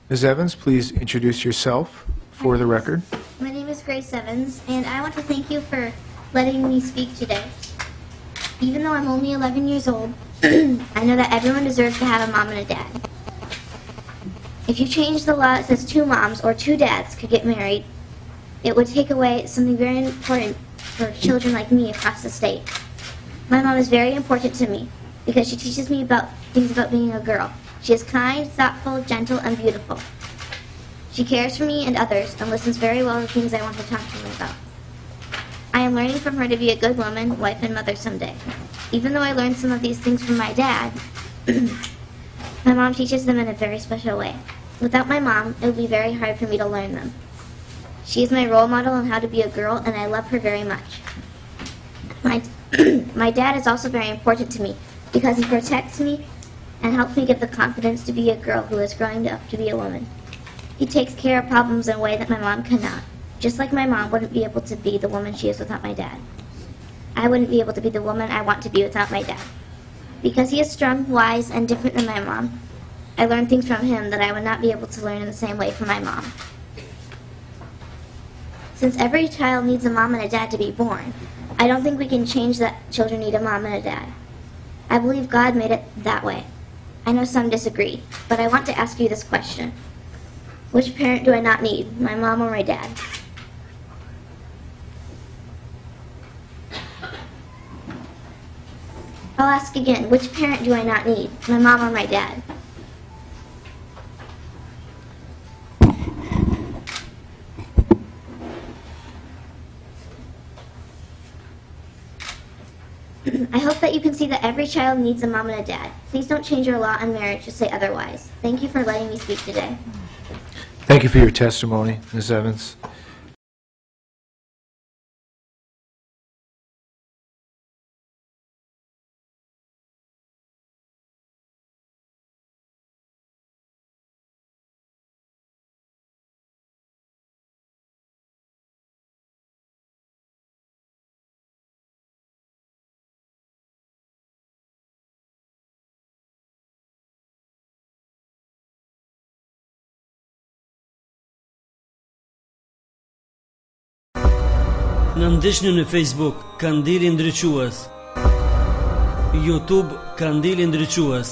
Ms. Evans, please introduce yourself for the record. My name is Grace Evans, and I want to thank you for letting me speak today. Even though I'm only 11 years old, I know that everyone deserves to have a mom and a dad. If you change the law that says 2 moms or 2 dads could get married, it would take away something very important for children like me across the state. My mom is very important to me because she teaches me about things about being a girl. She is kind, thoughtful, gentle, and beautiful. She cares for me and others and listens very well to things I want to talk to them about. I am learning from her to be a good woman, wife, and mother someday. Even though I learned some of these things from my dad, my mom teaches them in a very special way. Without my mom, it would be very hard for me to learn them. She is my role model on how to be a girl, and I love her very much. My dad is also very important to me because he protects me and helps me get the confidence to be a girl who is growing up to be a woman. He takes care of problems in a way that my mom cannot. Just like my mom wouldn't be able to be the woman she is without my dad. I wouldn't be able to be the woman I want to be without my dad. Because he is strong, wise, and different than my mom, I learned things from him that I would not be able to learn in the same way from my mom. Since every child needs a mom and a dad to be born, I don't think we can change that children need a mom and a dad. I believe God made it that way. I know some disagree, but I want to ask you this question. Which parent do I not need, my mom or my dad? I'll ask again, which parent do I not need, my mom or my dad? I hope that you can see that every child needs a mom and a dad. Please don't change your law on marriage to say otherwise. Thank you for letting me speak today. Thank you for your testimony, Ms. Evans. Në ndiqni në Facebook Kandili Ndriçues, YouTube Kandili Ndriçues,